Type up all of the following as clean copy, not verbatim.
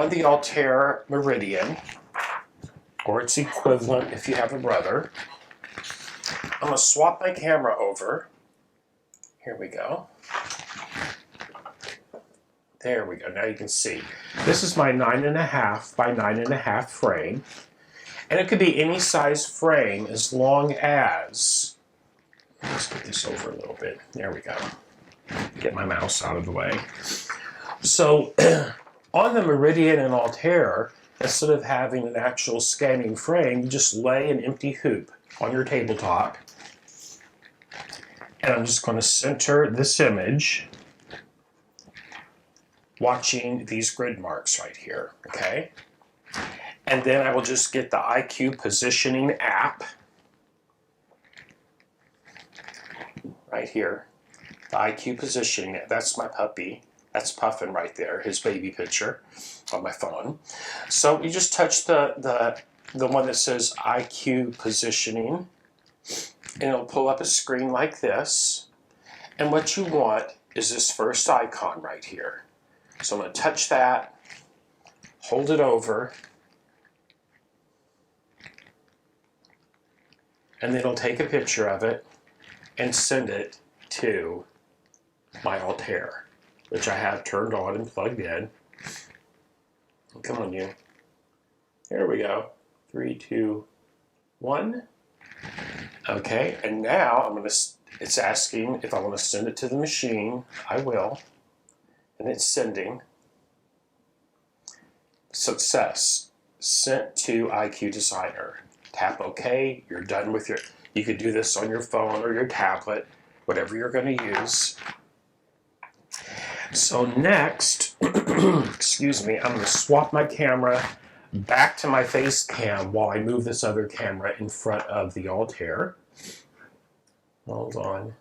on the Altair Meridian, or its equivalent if you have a brother. I'm going to swap my camera over. Here we go. There we go. Now you can see. This is my 9.5 by 9.5 frame. And it could be any size frame as long as... Let's get this over a little bit. There we go. Get my mouse out of the way. So on the Meridian and Altair, instead of having an actual scanning frame, you just lay an empty hoop on your tabletop. And I'm just going to center this image watching these grid marks right here, okay? And then I will just get the IQ positioning app right here. The IQ positioning, that's my puppy. That's Puffin right there, his baby picture on my phone. So you just touch the one that says IQ positioning, and it'll pull up a screen like this. And what you want is this first icon right here. So I'm going to touch that, hold it over, and then it'll take a picture of it and send it to my Altair, which I have turned on and plugged in. Come on, you. There we go. 3, 2, 1. Okay, and now it's asking if I want to send it to the machine. I will. And it's sending. Success. Sent to IQ Designer. Tap OK. You're done with your... You could do this on your phone or your tablet, whatever you're going to use. So next, excuse me, I'm going to swap my camera back to my face cam while I move this other camera in front of the Altair. Hold on.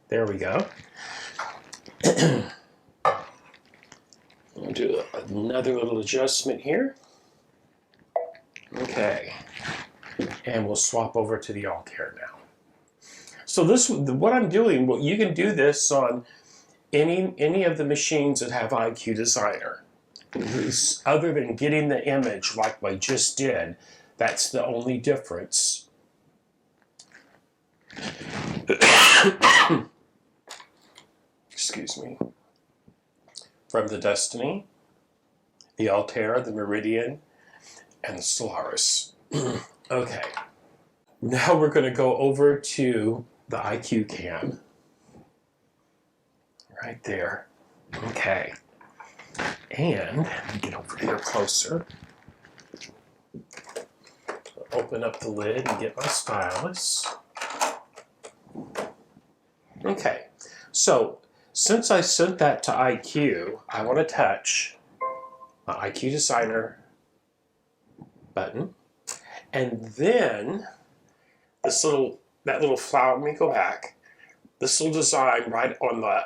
There we go. I'll do another little adjustment here. Okay. And we'll swap over to the Altair now. So this, what I'm doing, well, you can do this on any of the machines that have IQ Designer. Other than getting the image like I just did, that's the only difference. Excuse me. From the Destiny, the Altair, the Meridian, and the Solaris. Okay. Now we're going to go over to the IQ cam. Right there. Okay. And let me get over here closer. Open up the lid and get my stylus. Okay. So, since I sent that to IQ, I want to touch my IQ Designer button. And then this that little flower, let me go back. This little design right on the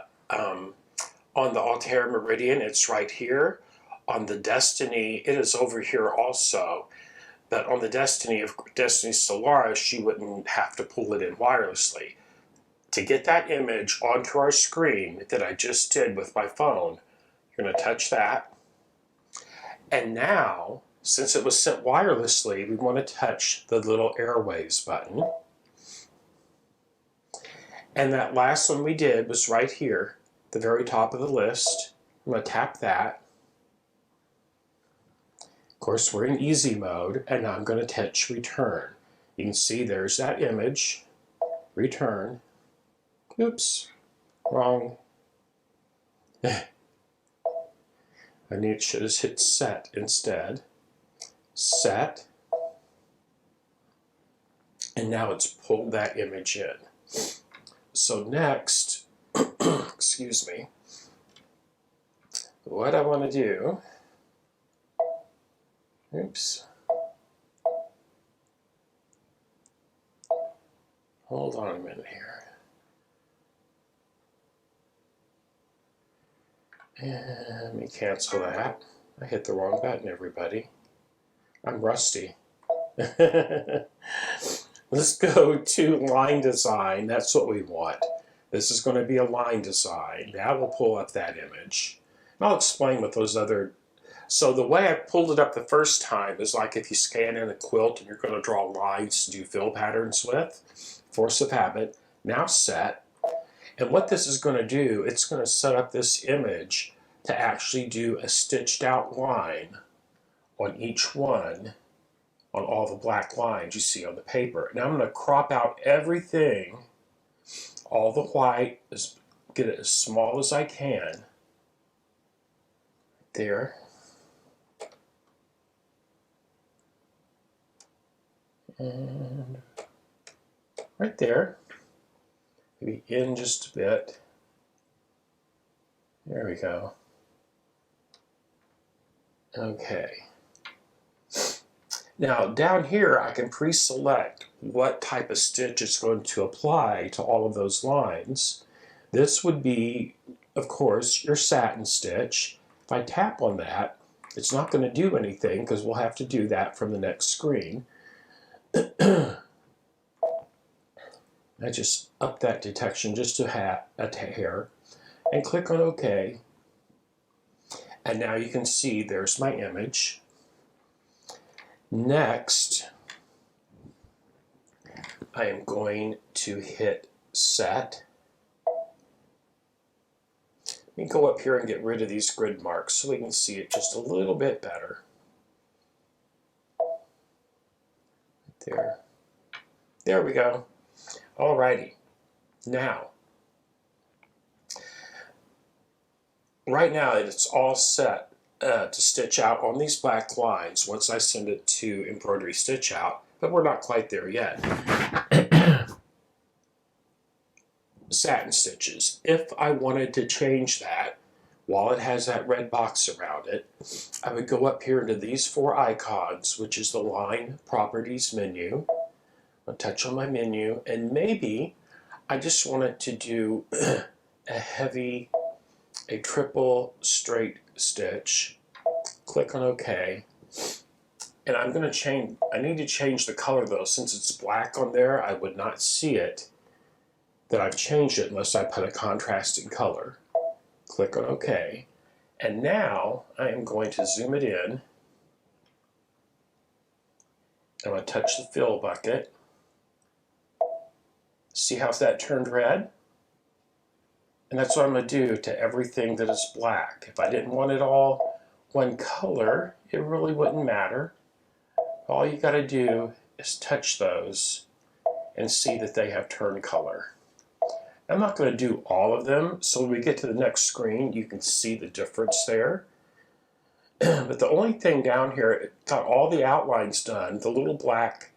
Altair Meridian, it's right here. On the Destiny, it is over here also. But on the Destiny Solaris, you wouldn't have to pull it in wirelessly. To get that image onto our screen that I just did with my phone, you're going to touch that. And now, since it was sent wirelessly, we want to touch the little Airwaves button. And that last one we did was right here, the very top of the list. I'm going to tap that. Of course, we're in easy mode, and now I'm going to touch return. You can see there's that image. Return. Oops, wrong. It should have hit set instead. Set. And now it's pulled that image in. So next, excuse me, what I want to do, oops, hold on a minute here. And let me cancel that. I hit the wrong button, everybody. I'm rusty. Let's go to line design. That's what we want. This is going to be a line design. Now we'll pull up that image. And I'll explain what those other So the way I pulled it up the first time is like if you scan in a quilt and you're going to draw lines to do fill patterns with. Force of habit. Now set. And what this is going to do, it's going to set up this image to actually do a stitched out line on each one, on all the black lines you see on the paper. Now I'm going to crop out everything, all the white, get it as small as I can. There. And right there. Maybe in just a bit. There we go. Okay. Now down here I can pre-select what type of stitch is going to apply to all of those lines. This would be, of course, your satin stitch. If I tap on that, it's not going to do anything because we'll have to do that from the next screen. I just up that detection just a hair and click on OK. And now you can see there's my image. Next, I am going to hit set. Let me go up here and get rid of these grid marks so we can see it just a little bit better. There. There we go. Alrighty. Now, right now it's all set to stitch out on these black lines once I send it to Embroidery Stitch Out, but we're not quite there yet. Satin stitches. If I wanted to change that, while it has that red box around it, I would go up here into these four icons, which is the line properties menu. I'll touch on my menu, and maybe I just wanted to do a triple straight stitch. Click on OK. And I'm going to change, I need to change the color though. Since it's black on there, I would not see it that I've changed it unless I put a contrasting color. Click on OK. And now I am going to zoom it in. I'm going to touch the fill bucket. See how that turned red? And that's what I'm going to do to everything that is black. If I didn't want it all one color, it really wouldn't matter. All you got to do is touch those and see that they have turned color. I'm not going to do all of them, so when we get to the next screen, you can see the difference there. But the only thing down here, it got all the outlines done, the little black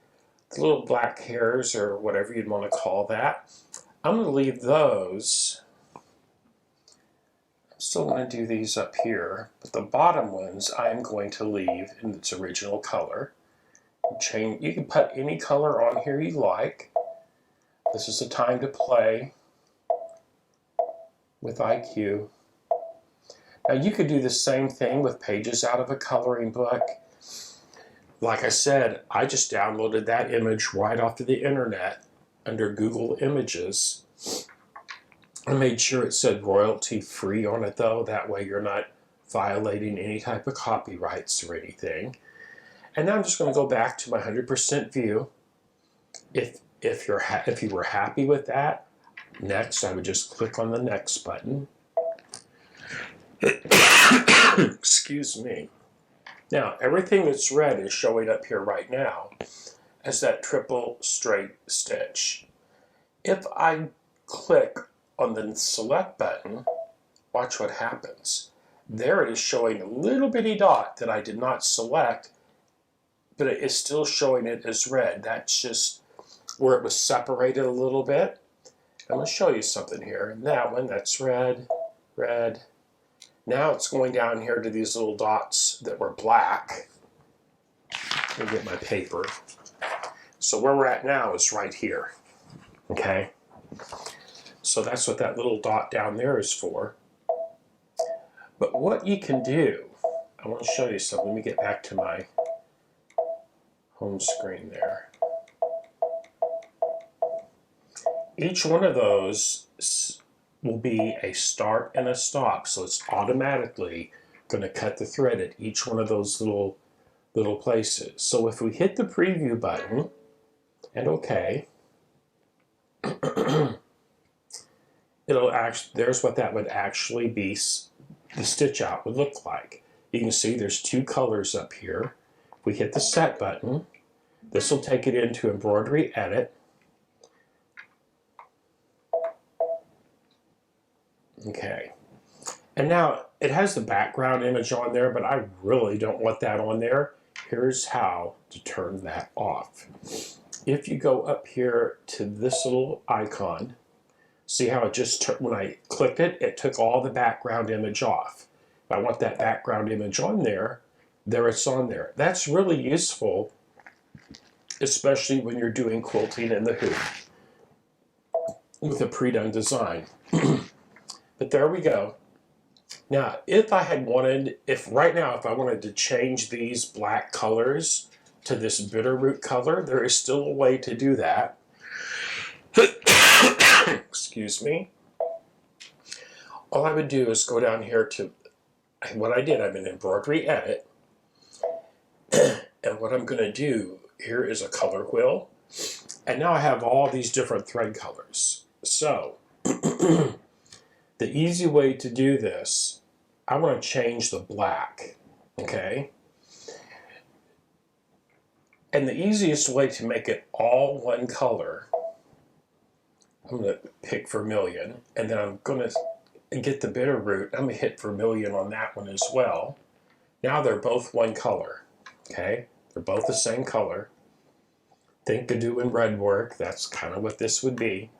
hairs or whatever you'd want to call that. I'm going to leave those. I'm still going to do these up here, but the bottom ones I'm going to leave in its original color. You can put any color on here you like. This is the time to play with IQ. Now you could do the same thing with pages out of a coloring book. Like I said, I just downloaded that image right off of the internet under Google Images. I made sure it said royalty free on it though, that way you're not violating any type of copyrights or anything. And now I'm just going to go back to my 100% view. If you were happy with that, next I would just click on the next button. Excuse me. Now, everything that's red is showing up here right now as that triple straight stitch. If I click on the select button, watch what happens. There it is showing a little bitty dot that I did not select, but it is still showing it as red. That's just where it was separated a little bit. I'm going to show you something here. And that one, that's red, red. Now it's going down here to these little dots that were black. Let me get my paper. So where we're at now is right here. Okay? So that's what that little dot down there is for. But what you can do, I want to show you something. Let me get back to my home screen there. Each one of those will be a start and a stop, so it's automatically going to cut the thread at each one of those little places. So if we hit the preview button and OK, it'll actually, there's what that would actually be, the stitch out would look like. You can see there's two colors up here. If we hit the set button, this will take it into Embroidery Edit. Okay. And now it has the background image on there, but I really don't want that on there. Here's how to turn that off. If you go up here to this little icon, see how it just, when I clicked it, it took all the background image off. If I want that background image on there, there it's on there. That's really useful, especially when you're doing quilting in the hoop with a pre-done design. But there we go. Now, if I had wanted, right now, if I wanted to change these black colors to this bitterroot color, there is still a way to do that. Excuse me. All I would do is go down here to, what I did, I'm in Embroidery Edit. And what I'm going to do, here is a color wheel. And now I have all these different thread colors. So, the easy way to do this, I want to change the black, okay? And the easiest way to make it all one color, I'm going to pick Vermilion, and then I'm going to get the bitterroot. I'm going to hit Vermilion on that one as well. Now they're both one color, okay? They're both the same color. Think of doing red work. That's kind of what this would be.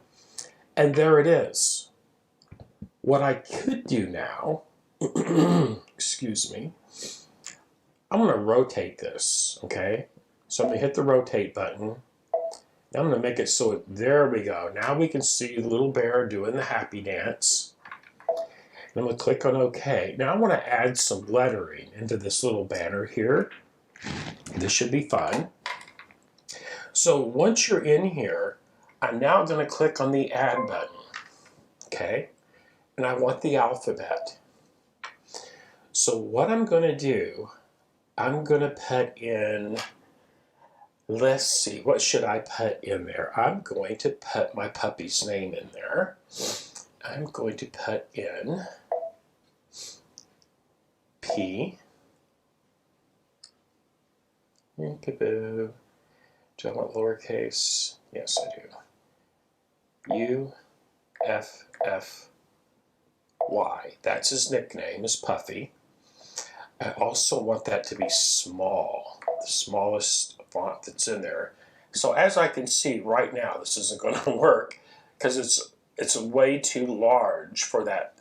And there it is. What I could do now, excuse me, I'm going to rotate this, okay? So I'm going to hit the rotate button. Now I'm going to make it so, there we go. Now we can see the little bear doing the happy dance. And I'm going to click on OK. Now I want to add some lettering into this little banner here. This should be fun. So once you're in here, I'm now going to click on the Add button, okay? And I want the alphabet. So what I'm going to do, I'm going to put in, let's see, what should I put in there? I'm going to put my puppy's name in there. I'm going to put in P. Do I want lowercase? Yes, I do. U, F, F, Y. That's his nickname, is Puffy. I also want that to be small, the smallest font that's in there. So as I can see right now, this isn't going to work because it's way too large for that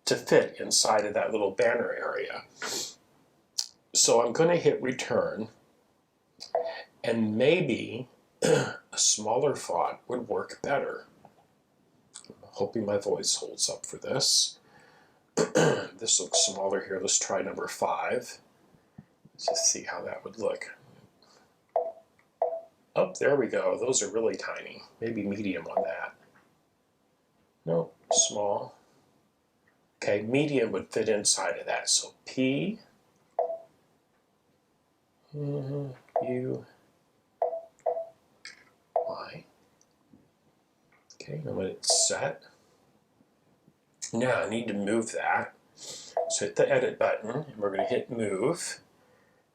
to fit inside of that little banner area. So I'm going to hit return, and maybe a smaller font would work better. I'm hoping my voice holds up for this. This looks smaller here. Let's try number 5. Let's just see how that would look. Oh, there we go. Those are really tiny. Maybe medium on that. No, small. Okay, medium would fit inside of that. So P, U, Y. Okay, and when it's set, now I need to move that. So hit the edit button, and we're going to hit move.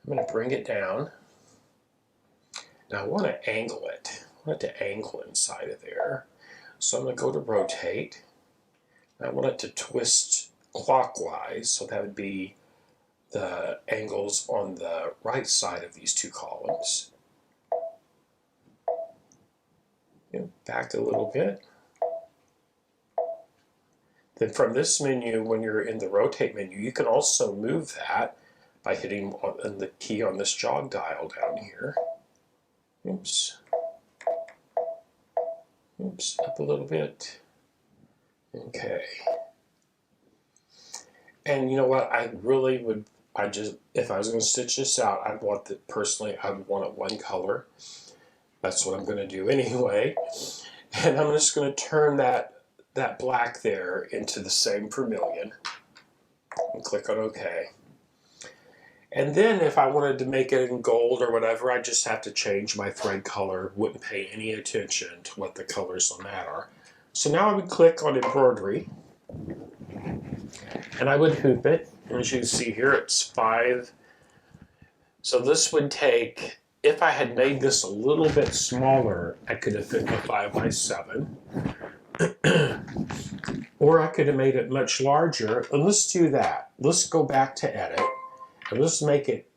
I'm going to bring it down. Now I want to angle it. I want it to angle inside of there. So I'm going to go to rotate. I want it to twist clockwise, so that would be the angles on the right side of these two columns. Back a little bit. Then from this menu, when you're in the rotate menu, you can also move that by hitting on the key on this jog dial down here. Oops. Oops, up a little bit. Okay. And you know what? I really would, if I was going to stitch this out, I'd want it, personally, I would want it one color. That's what I'm going to do anyway. And I'm just going to turn that black there into the same vermilion and click on OK. And then if I wanted to make it in gold or whatever, I just have to change my thread color. Wouldn't pay any attention to what the colors on that are. So now I would click on embroidery and I would hoop it. And as you can see here, it's 5. So this would take, if I had made this a little bit smaller, I could have fit the 5 by 7. Or I could have made it much larger. And let's do that. Let's go back to edit. And let's make it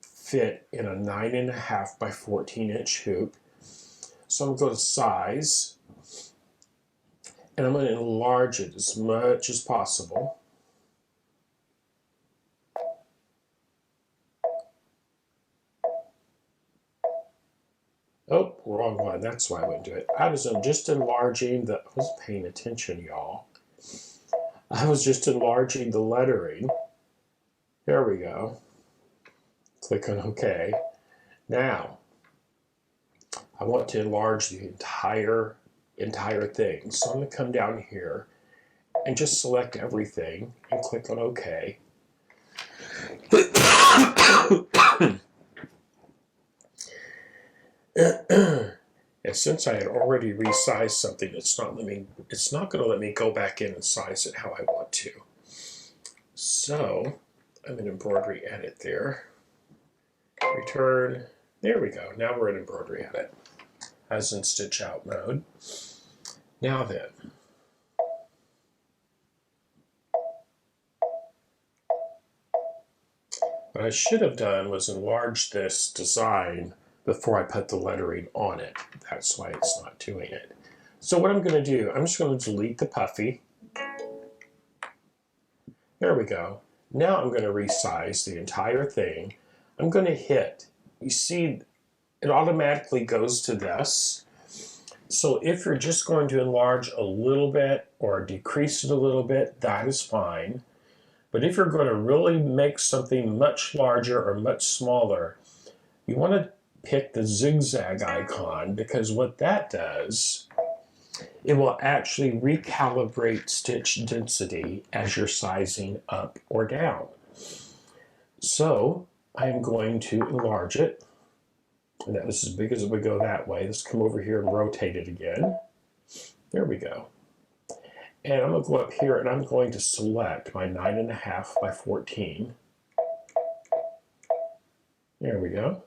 fit in a 9.5 by 14-inch hoop. So I'm going to go to size, and I'm going to enlarge it as much as possible. Oh, wrong one. That's why I wouldn't do it. I was just enlarging the. I wasn't paying attention, y'all. I was just enlarging the lettering. There we go. Click on OK. Now, I want to enlarge the entire thing. So I'm going to come down here and just select everything and click on OK. And since I had already resized something, it's not going to let me go back in and size it how I want to. So I'm in embroidery edit there. Return. There we go. Now we're in embroidery edit, as in stitch out mode. Now then, what I should have done was enlarge this design before I put the lettering on it. That's why it's not doing it. So what I'm going to do, I'm just going to delete the puffy. There we go. Now I'm going to resize the entire thing. I'm going to hit, you see, it automatically goes to this. So if you're just going to enlarge a little bit or decrease it a little bit, that is fine. But if you're going to really make something much larger or much smaller, you want to pick the zigzag icon, because what that does, it will actually recalibrate stitch density as you're sizing up or down. So I'm going to enlarge it. And that was as big as it would go that way. Let's come over here and rotate it again. There we go. And I'm going to go up here and I'm going to select my 9.5 by 14. There we go.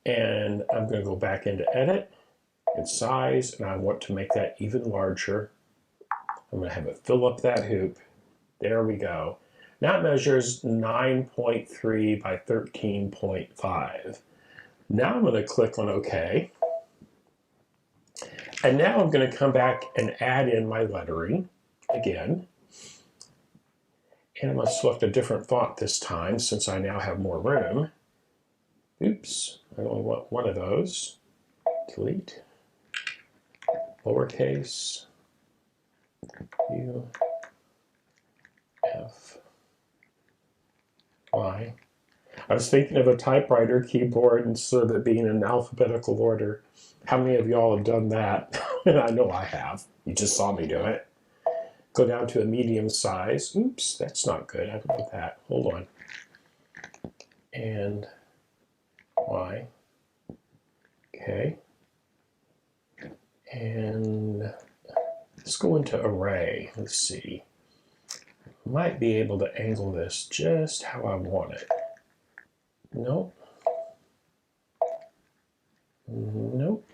And I'm going to go back into edit and size, and I want to make that even larger. I'm going to have it fill up that hoop. There we go. Now it measures 9.3 by 13.5. Now I'm going to click on OK. And now I'm going to come back and add in my lettering again. And I'm going to select a different font this time since I now have more room. Oops, I only want one of those. Delete. Lowercase u f y. I was thinking of a typewriter keyboard instead of it being in alphabetical order. How many of y'all have done that? I know I have. You just saw me do it. Go down to a medium size. Oops, that's not good. I don't want that. Hold on. And Y. Okay. And let's go into array. Let's see. Might be able to angle this just how I want it. Nope. Nope.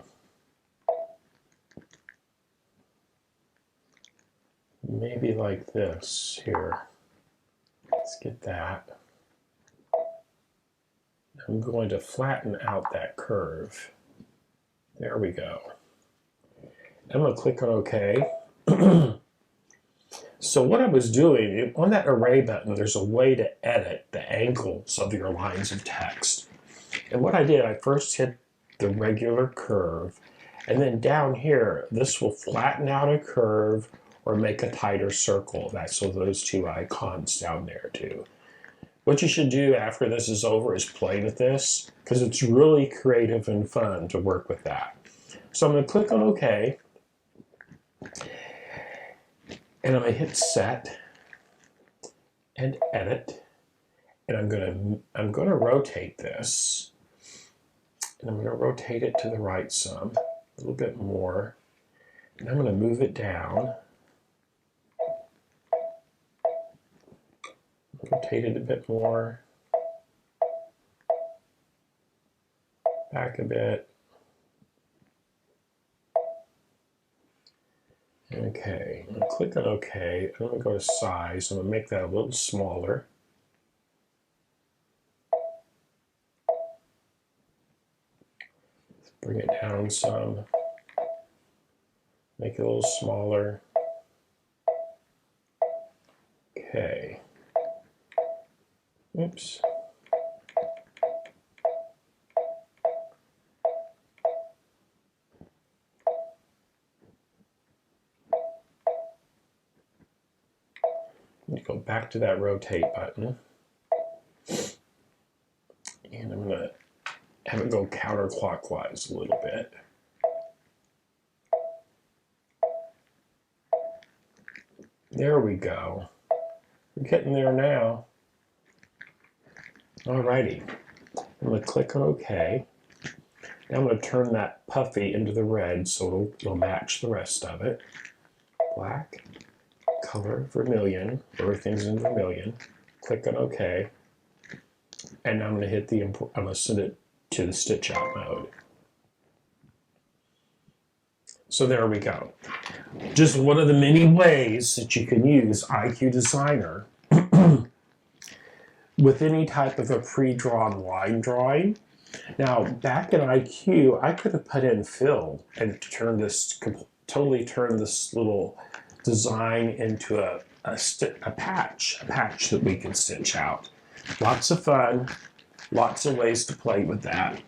Maybe like this here. Let's get that. I'm going to flatten out that curve. There we go. I'm going to click on OK. So what I was doing, on that array button, there's a way to edit the angles of your lines of text. And what I did, I first hit the regular curve, and then down here, this will flatten out a curve or make a tighter circle. So those two icons down there too. What you should do after this is over is play with this, because it's really creative and fun to work with that. So I'm going to click on OK. And I'm going to hit set and edit. And I'm gonna rotate this. And I'm gonna rotate it to the right some, a little bit more. And I'm gonna move it down. Rotate it a bit more. Back a bit. Okay, I'm gonna click on OK. I'm gonna go to size. I'm gonna make that a little smaller. Let's bring it down some. Make it a little smaller. Okay. Oops. Go back to that rotate button. And I'm going to have it go counterclockwise a little bit. There we go. We're getting there now. Alrighty. I'm going to click on OK. Now I'm going to turn that puffy into the red so it'll match the rest of it. Black, color, vermilion. Everything's in vermilion. Click on OK. And I'm going to hit the, I'm going to send it to the stitch out mode. So there we go. Just one of the many ways that you can use IQ Designer with any type of a pre-drawn line drawing. Now, back in IQ, I could have put in fill and totally turn this little design into a patch that we can stitch out. Lots of fun, lots of ways to play with that.